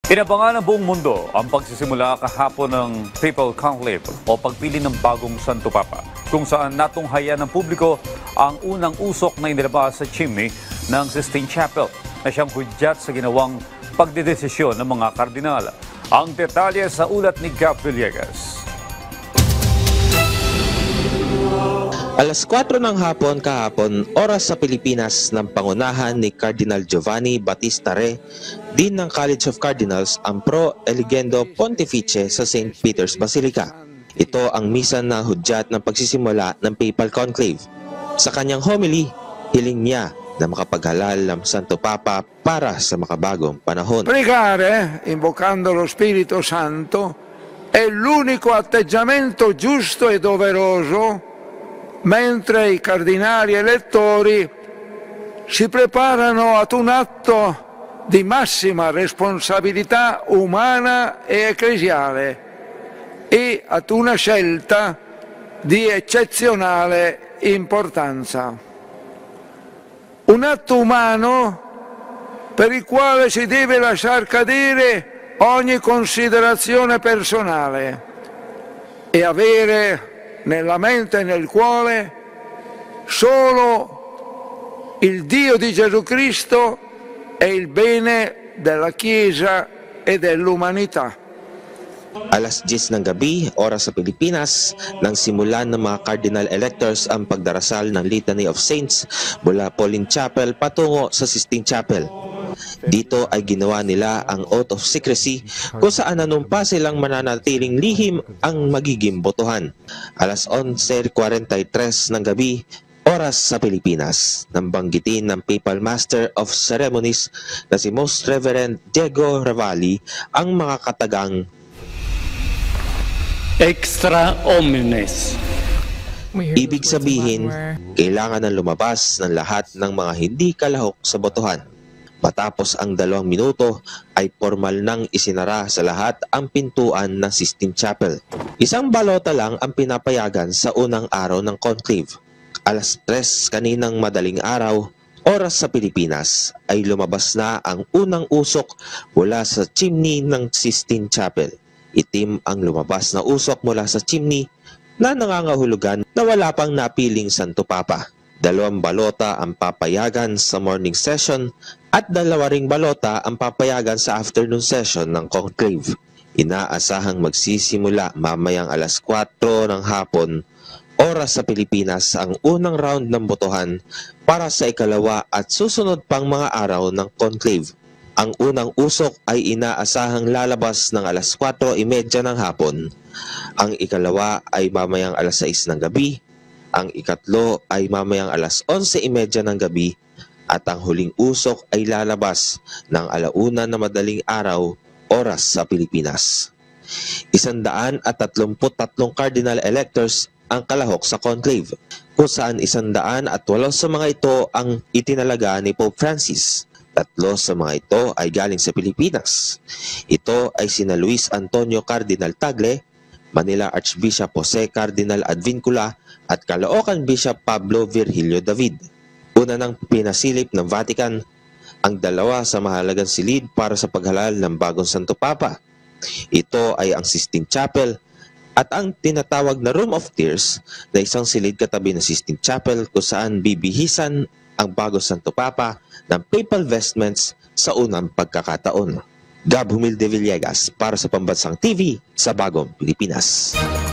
Inabangan ng buong mundo ang pagsisimula kahapon ng Papal Conclave o pagpili ng bagong Santo Papa, kung saan natunghayan ng publiko ang unang usok na inilabas sa chimney ng Sistine Chapel na siyang hudyat sa ginawang pagdedesisyon ng mga kardinal. Ang detalye sa ulat ni Gab Villegas. Alas 4 ng hapon kahapon, oras sa Pilipinas, ng pangunahan ni Cardinal Giovanni Battista Re, Dean ng College of Cardinals, ang Pro Eligendo Pontifice sa St. Peter's Basilica. Ito ang misa na hudyat ng pagsisimula ng Papal Conclave. Sa kanyang homily, hiling niya na makapaghalal ng Santo Papa para sa makabagong panahon. Pregare, invocando lo Spirito Santo, è l'unico atteggiamento giusto e doveroso mentre i cardinali elettori si preparano ad un atto di massima responsabilità umana e ecclesiale e ad una scelta di eccezionale importanza. Un atto umano per il quale si deve lasciar cadere ogni considerazione personale e avere nella mente e nel cuore solo il Dio di Gesù Cristo e il bene della Chiesa e dell'umanità. Alas 10 ng gabi, oras sa Pilipinas, nang simulan ng mga cardinal electors ang pagdarasal ng Litany of Saints mula Pauline Chapel patungo sa Sistine Chapel. Dito ay ginawa nila ang oath of secrecy kung saan nanumpa silang mananatiling lihim ang magiging botohan. Alas 11:43 ng gabi, oras sa Pilipinas, nang banggitin ng Papal Master of Ceremonies na si Most Reverend Diego Ravalli ang mga katagang extra omnes. Ibig sabihin, kailangan ng lumabas ng lahat ng mga hindi kalahok sa botohan. Matapos ang 2 minuto ay formal nang isinara sa lahat ang pintuan ng Sistine Chapel. Isang balota lang ang pinapayagan sa unang araw ng conclave. Alas 3 kaninang madaling araw, oras sa Pilipinas, ay lumabas na ang unang usok mula sa chimney ng Sistine Chapel. Itim ang lumabas na usok mula sa chimney na nangangahulugan na wala pang napiling Santo Papa. 2 balota ang papayagan sa morning session at 2 ring balota ang papayagan sa afternoon session ng conclave. Inaasahang magsisimula mamayang alas 4 ng hapon, oras sa Pilipinas, ang unang round ng botohan para sa ikalawa at susunod pang mga araw ng conclave. Ang unang usok ay inaasahang lalabas ng alas 4:30 ng hapon. Ang ikalawa ay mamayang alas 6 ng gabi. Ang ikatlo ay mamayang alas 11:30 ng gabi. At ang huling usok ay lalabas ng 1:00 na madaling araw, oras sa Pilipinas. 133 cardinal electors ang kalahok sa conclave, kung saan 108 sa mga ito ang itinalaga ni Pope Francis. 3 sa mga ito ay galing sa Pilipinas. Ito ay sina Luis Antonio Cardinal Tagle, Manila Archbishop Jose Cardinal Advincula at Caloocan Bishop Pablo Virgilio David. Una nang pinasilip ng Vatican ang 2 sa mahalagang silid para sa paghalal ng bagong Santo Papa. Ito ay ang Sistine Chapel at ang tinatawag na Room of Tears na isang silid katabi ng Sistine Chapel kung saan bibihisan ang bagong Santo Papa ng papal vestments sa unang pagkakataon. Gab Humilde Villegas para sa Pambansang TV sa Bagong Pilipinas.